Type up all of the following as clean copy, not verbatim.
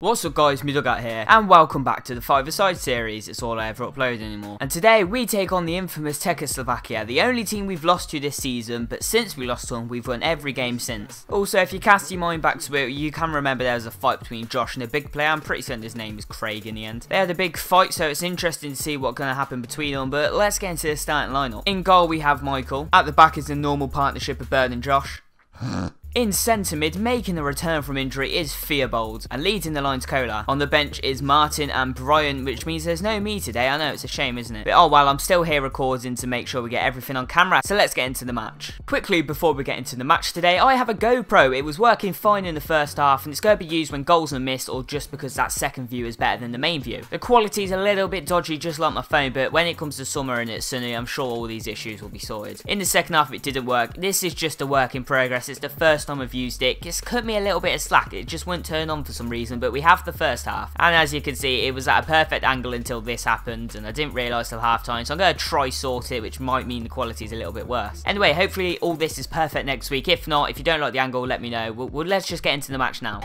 What's up guys, Dugout here, and welcome back to the 5-a-side series. It's all I ever upload anymore. And today we take on the infamous Tekkerslovakia, the only team we've lost to this season, but since we lost to them, we've won every game since. Also, if you cast your mind back to it, you can remember there was a fight between Josh and a big player. I'm pretty certain his name was Craig in the end. They had a big fight, so it's interesting to see what's going to happen between them, but let's get into the starting lineup. In goal we have Michael. At the back is the normal partnership of Bird and Josh. In centre mid, making a return from injury, is Theobald, and leading the line's Kola. On the bench is Martin and Brian, which means there's no me today. I know, it's a shame, isn't it? But oh well, I'm still here recording to make sure we get everything on camera, so let's get into the match. Quickly, before we get into the match today, I have a GoPro. It was working fine in the first half, and it's going to be used when goals are missed, or just because that second view is better than the main view. The quality's a little bit dodgy, just like my phone, but when it comes to summer and it's sunny, I'm sure all these issues will be sorted. In the second half, it didn't work. This is just a work in progress. It's the first time I've used it. Just cut me a little bit of slack. It just wouldn't turn on for some reason, but we have the first half, and as you can see, it was at a perfect angle until this happened, and I didn't realise till half time, so I'm going to try sort it, which might mean the quality is a little bit worse. Anyway, hopefully all this is perfect next week. If not, if you don't like the angle, let me know. Well, let's just get into the match now.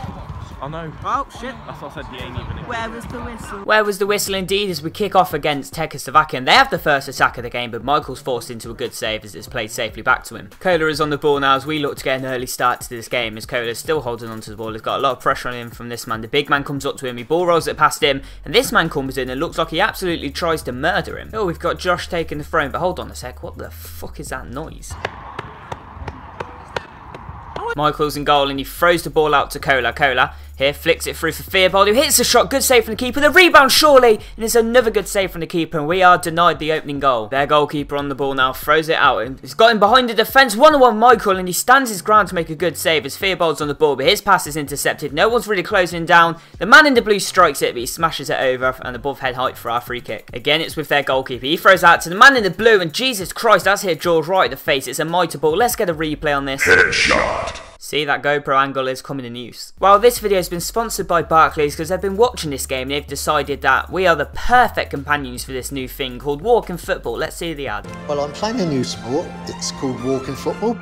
Oh no. Oh shit. That's what I said, he ain't even in. Where was the whistle? Where was the whistle indeed, as we kick off against Tekkerslovakia, and they have the first attack of the game, but Michael's forced into a good save as it's played safely back to him. Kola is on the ball now as we look to get an early start to this game, as Kola is still holding onto the ball. He's got a lot of pressure on him from this man. The big man comes up to him, he ball rolls it past him, and this man comes in and looks like he absolutely tries to murder him. Oh, we've got Josh taking the throne, but hold on a sec, what the fuck is that noise? Michael's in goal and he throws the ball out to Kola. Kola here flicks it through for Theobald, who hits the shot. Good save from the keeper. The rebound surely, and it's another good save from the keeper, and we are denied the opening goal. Their goalkeeper on the ball now throws it out, and he's got him behind the defence. 1-on-1 Michael, and he stands his ground to make a good save as Theobald's on the ball, but his pass is intercepted. No one's really closing him down. The man in the blue strikes it, but he smashes it over and above head height for our free kick. Again, it's with their goalkeeper. He throws out to the man in the blue, and Jesus Christ, that's hit George right in the face. It's a mitre ball. Let's get a replay on this. Headshot. See, that GoPro angle is coming in use. Well, this video has been sponsored by Barclays because they've been watching this game and they've decided that we are the perfect companions for this new thing called walking football. Let's see the ad. Well, I'm playing a new sport. It's called walking football.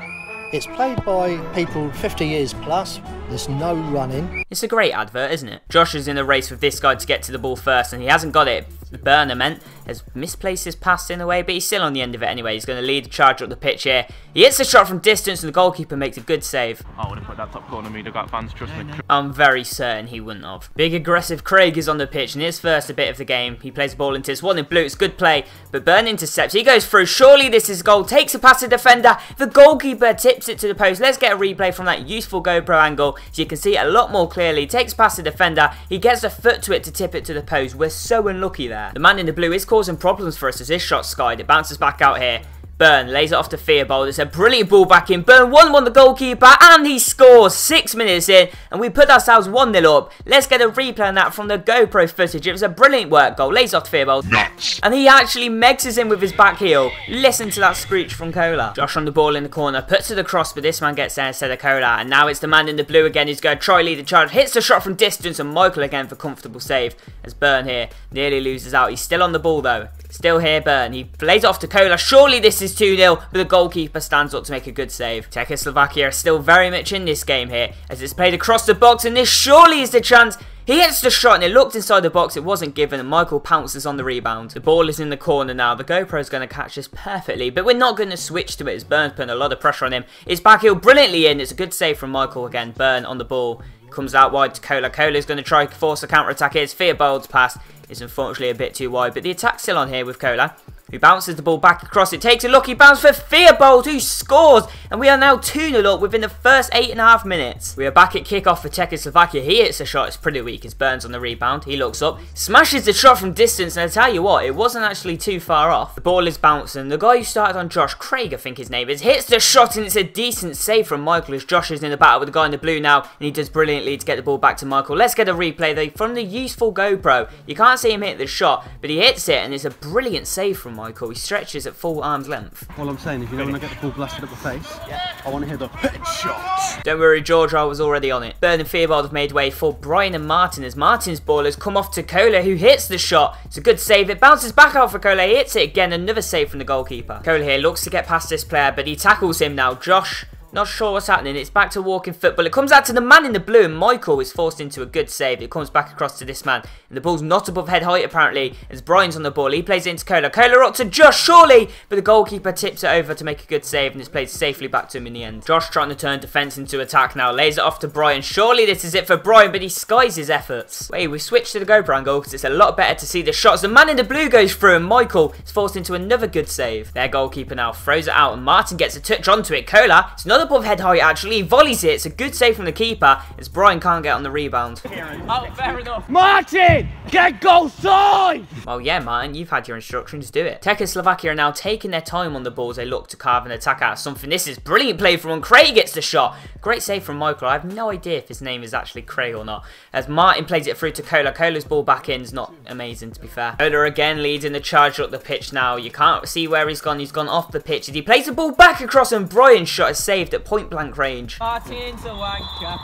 It's played by people 50 years plus. There's no running. It's a great advert, isn't it? Josh is in a race with this guy to get to the ball first, and he hasn't got it. Burner meant has misplaced his pass in a way, but he's still on the end of it anyway. He's going to lead the charge up the pitch here. He hits the shot from distance, and the goalkeeper makes a good save. I would have put that top corner Dugout fans, trust me. I'm very certain he wouldn't have. Big aggressive Craig is on the pitch, and his first a bit of the game. He plays the ball into his one in blue. It's good play, but Burn intercepts. He goes through. Surely this is goal. Takes a past the defender. The goalkeeper tips it to the post. Let's get a replay from that useful GoPro angle so you can see it a lot more clearly. Takes past the defender. He gets a foot to it to tip it to the post. We're so unlucky there. The man in the blue is causing problems for us as his shot's skied. It bounces back out here. Burn lays it off to Theobald. It's a brilliant ball back in. Burn 1-1 the goalkeeper, and he scores 6 minutes in, and we put ourselves 1-0 up. Let's get a replay on that from the GoPro footage. It was a brilliant work goal. Lays off to Theobald. Nuts. And he actually mexes in with his back heel. Listen to that screech from Kola. Josh on the ball in the corner, puts it across, but this man gets there instead of Kola. And now it's the man in the blue again who's going to try lead the charge. Hits the shot from distance, and Michael again for comfortable save. As Burn here nearly loses out. He's still on the ball though. Still here, Burn. He lays it off to Kola. Surely this is 2-0, but the goalkeeper stands up to make a good save. Tekkerslovakia are still very much in this game here, as it's played across the box, and this surely is the chance. He hits the shot and it looked inside the box, it wasn't given, and Michael pounces on the rebound. The ball is in the corner now. The GoPro is going to catch this perfectly, but we're not going to switch to it as Burn's putting a lot of pressure on him. His back heel brilliantly in. It's a good save from Michael again. Burn on the ball. Comes out wide to Kola. Kola is going to try to force a counter-attack. It's Theobald's pass. It's unfortunately a bit too wide, but the attack's still on here with Kola, who bounces the ball back across. It takes a lucky bounce for Theobald, who scores, and we are now 2-0 up within the first 8.5 minutes. We are back at kick-off for Tekkerslovakia. He hits a shot. It's pretty weak as Burns on the rebound. He looks up, smashes the shot from distance, and I tell you what, it wasn't actually too far off. The ball is bouncing. The guy who started on Josh, Craig I think his name is, hits the shot, and it's a decent save from Michael as Josh is in the battle with the guy in the blue now, and he does brilliantly to get the ball back to Michael. Let's get a replay though from the useful GoPro. You can't see him hit the shot, but he hits it, and it's a brilliant save from Michael. He stretches at full arm's length. All I'm saying is, you know, when I get the ball blasted up the face, I want to hear the headshot. Don't worry, George, I was already on it. Burn and Theobald have made way for Brian and Martin as Martin's ball has come off to Kola, who hits the shot. It's a good save. It bounces back out for Kola. He hits it again. Another save from the goalkeeper. Kola here looks to get past this player, but he tackles him now. Josh Not sure what's happening. It's back to walking football. It comes out to the man in the blue, and Michael is forced into a good save. It comes back across to this man, and the ball's not above head height apparently, as Brian's on the ball. He plays it into Kola. Kola up to Josh, surely, but the goalkeeper tips it over to make a good save, and it's played safely back to him in the end. Josh trying to turn defence into attack now. Lays it off to Brian. Surely this is it for Brian, but he skies his efforts. Wait, we switched to the GoPro angle because it's a lot better to see the shots. The man in the blue goes through, and Michael is forced into another good save. Their goalkeeper now throws it out, and Martin gets a touch onto it. Kola, it's not above head height actually. He volleys it. It's a good save from the keeper, as Brian can't get on the rebound. Oh, fair enough. Martin, get goal side! Well, yeah, Martin, you've had your instructions. Do it. Tekkerslovakia are now taking their time on the ball as they look to carve an attack out of something. This is brilliant play from one. Craig gets the shot. Great save from Michael. I have no idea if his name is actually Craig or not. As Martin plays it through to Kola. Kola's ball back in is not amazing, to be fair. Kola again leading the charge up the pitch now. You can't see where he's gone. He's gone off the pitch. As he plays the ball back across, and Brian's shot is saved at point blank range. Martin's a wanker.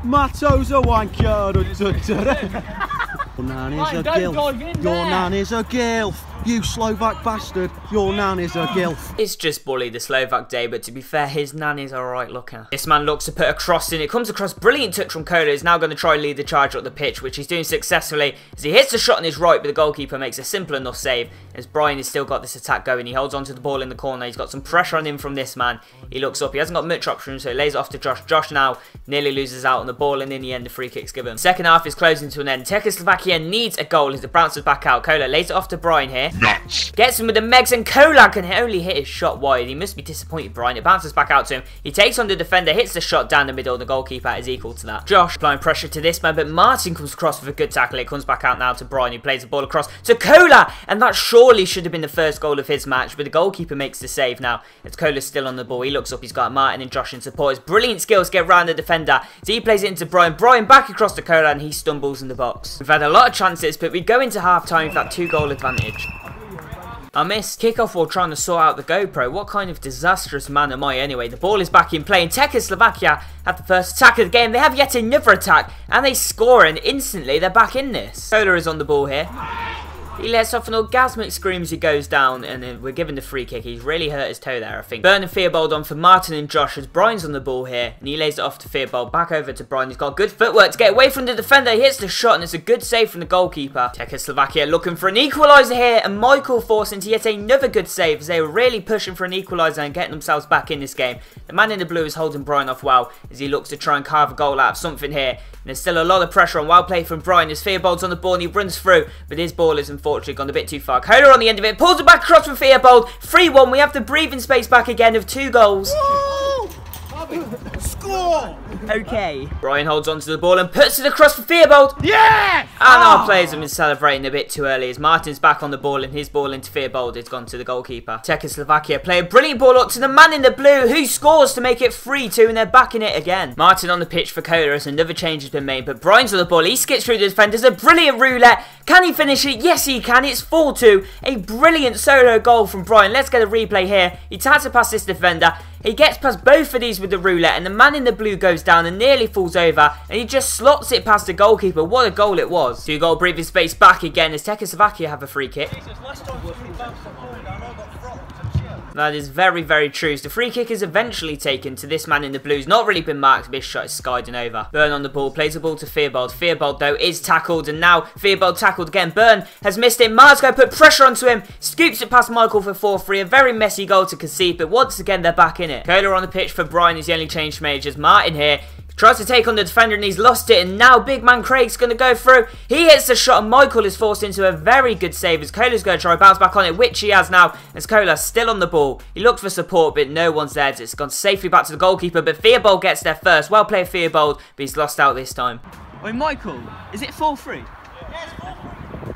Matto's a wanker. Your nan is a gilf. Your nan is a gilf. You Slovak bastard. Your nan is a gilf. It's just Bully the Slovak day, but to be fair, his nan is alright looking. This man looks to put a cross in. It comes across. Brilliant touch from Kola. He's now going to try and lead the charge up the pitch, which he's doing successfully as he hits the shot on his right, but the goalkeeper makes a simple enough save as Brian has still got this attack going. He holds onto the ball in the corner. He's got some pressure on him from this man. He looks up. He hasn't got much options, so he lays it off to Josh. Josh now nearly loses out on the ball, and in the end, the free kick's given. Second half is closing to an end. Tekkerslovakia needs a goal as the bounces back out. Kola lays it off to Brian here. Nuts. Gets him with the Megs, and Kola can only hit his shot wide. He must be disappointed, Brian. It bounces back out to him. He takes on the defender, hits the shot down the middle. The goalkeeper is equal to that. Josh applying pressure to this man, but Martin comes across with a good tackle. It comes back out now to Brian, who plays the ball across to Kola, and that surely should have been the first goal of his match, but the goalkeeper makes the save now. As Kola's still on the ball. He looks up. He's got Martin and Josh in support. His brilliant skills get round the defender. So he plays it into Brian. Brian back across to Kola, and he stumbles in the box. We've had a lot of chances, but we go into half-time with that 2-goal advantage. I missed kickoff while trying to sort out the GoPro. What kind of disastrous man am I anyway? The ball is back in play, and Tekkerslovakia have the first attack of the game. They have yet another attack, and they score, and instantly they're back in this. Kola is on the ball here. He lets off an orgasmic scream as he goes down, and then we're given the free kick. He's really hurt his toe there, I think. Burn and Theobald on for Martin and Josh as Brian's on the ball here, and he lays it off to Theobald. Back over to Brian. He's got good footwork to get away from the defender. He hits the shot, and it's a good save from the goalkeeper. Tekkerslovakia looking for an equaliser here, and Michael forced into yet another good save as they were really pushing for an equaliser and getting themselves back in this game. The man in the blue is holding Brian off well as he looks to try and carve a goal out of something here. And there's still a lot of pressure on. Well played from Brian as Theobald's on the ball and he runs through, but his ball has unfortunately gone a bit too far. Kola on the end of it, pulls it back across from Theobald. 3-1, we have the breathing space back again of 2 goals. Woo! Score! Okay. Brian holds onto the ball and puts it across for Theobald. Yes! And our players have been celebrating a bit too early as Martin's back on the ball and his ball into Theobald has gone to the goalkeeper. Tekkerslovakia play a brilliant ball up to the man in the blue who scores to make it 3-2 and they're back in it again. Martin on the pitch for Kola as another change has been made, but Brian's on the ball. He skips through the defenders. A brilliant roulette. Can he finish it? Yes, he can. It's 4-2. A brilliant solo goal from Brian. Let's get a replay here. He taps it past this defender. He gets past both of these with the roulette and the man in the blue goes down and nearly falls over and he just slots it past the goalkeeper. What a goal it was. 2-goal breathing space back again as Tekkerslovakia have a free kick. That is very, very true. So the free kick is eventually taken to this man in the blue. He's not really been marked, but his shot is skiding over. Burn on the ball, plays the ball to Theobald. Theobald, though, is tackled, and now Theobald tackled again. Burn has missed it. Marsco put pressure onto him, scoops it past Michael for 4-3. A very messy goal to concede, but once again, they're back in it. Kola on the pitch for Brian is the only change made. As Martin here tries to take on the defender and he's lost it, and now big man Craig's going to go through. He hits the shot and Michael is forced into a very good save as Kola's going to try to bounce back on it, which he has now as Kola's still on the ball. He looks for support but no one's there. It's gone safely back to the goalkeeper, but Theobald gets there first. Well played Theobald, but he's lost out this time. Wait, Michael, is it 4-3?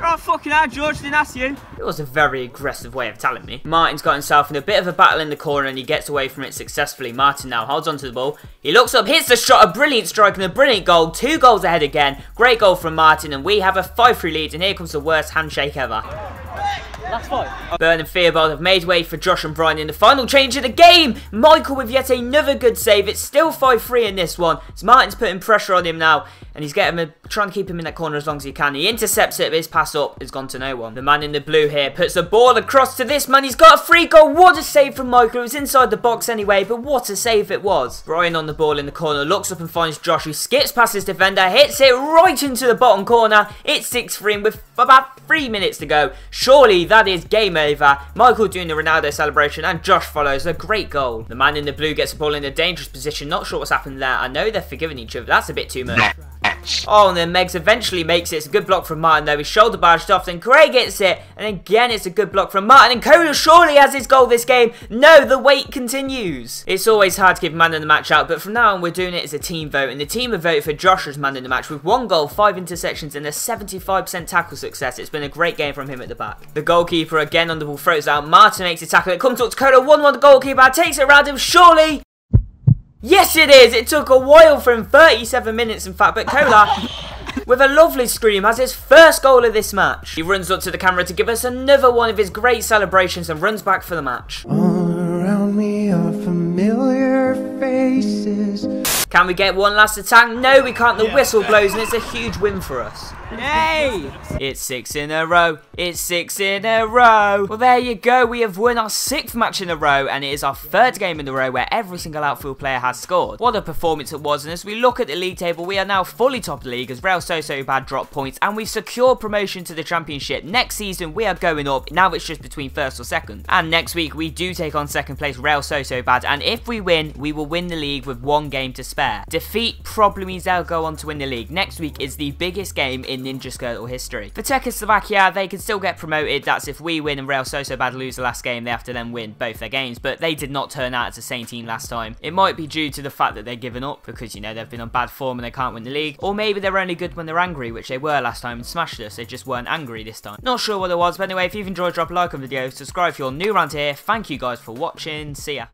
Oh, fucking hell, George, didn't ask you. It was a very aggressive way of telling me. Martin's got himself in a bit of a battle in the corner and he gets away from it successfully. Martin now holds onto the ball. He looks up, hits the shot, a brilliant strike and a brilliant goal. 2 goals ahead again. Great goal from Martin and we have a 5-3 lead and here comes the worst handshake ever. Last 5. Burn and Theobald have made way for Josh and Brian in the final change of the game. Michael with yet another good save. It's still 5-3 in this one. So Martin's putting pressure on him now. And he's trying to keep him in that corner as long as he can. He intercepts it, but his pass up has gone to no one. The man in the blue here puts the ball across to this man. He's got a free goal. What a save from Michael. It was inside the box anyway, but what a save it was. Brian on the ball in the corner, looks up and finds Josh, who skips past his defender, hits it right into the bottom corner. It's 6-3 with about 3 minutes to go. Surely that is game over. Michael doing the Ronaldo celebration, and Josh follows. A great goal. The man in the blue gets the ball in a dangerous position. Not sure what's happened there. I know they're forgiving each other. That's a bit too much. Oh, and then Meggs eventually makes it. It's a good block from Martin, though. He's shoulder barged off. Then Craig gets it. And again, it's a good block from Martin. And Kola surely has his goal this game. No, the wait continues. It's always hard to give man in the match out, but from now on, we're doing it as a team vote. And the team have voted for Josh as man in the match with 1 goal, 5 intersections, and a 75% tackle success. It's been a great game from him at the back. The goalkeeper again on the ball throws out. Martin makes a tackle. It comes up to Kola. 1-1 the goalkeeper. Takes it around him. Surely. Yes, it is! It took a while for him, 37 minutes in fact, but Kola, with a lovely scream, has his first goal of this match. He runs up to the camera to give us another one of his great celebrations and runs back for the match. All around me are familiar faces. Can we get one last attack? No, we can't. The whistle blows and it's a huge win for us. Yay! It's 6 in a row. It's 6 in a row. Well, there you go. We have won our 6th match in a row, and it is our 3rd game in a row where every single outfield player has scored. What a performance it was, and as we look at the league table, we are now fully top of the league as Real Sociedad dropped points, and we've secured promotion to the championship. Next season, we are going up. Now it's just between 1st or 2nd. And next week, we do take on 2nd place Real Sociedad, and if we win, we will win the league with 1 game to spare. Defeat probably means they'll go on to win the league. Next week is the biggest game in Ninja Skirtle history. For Tekkerslovakia, they can still get promoted. That's if we win and Real Sociedad lose the last game, they have to then win both their games, but they did not turn out as the same team last time. It might be due to the fact that they're given up because, you know, they've been on bad form and they can't win the league, or maybe they're only good when they're angry, which they were last time and smashed us. They just weren't angry this time. Not sure what it was, but anyway, if you've enjoyed, drop a like on the video, subscribe if you're new around here. Thank you guys for watching. See ya.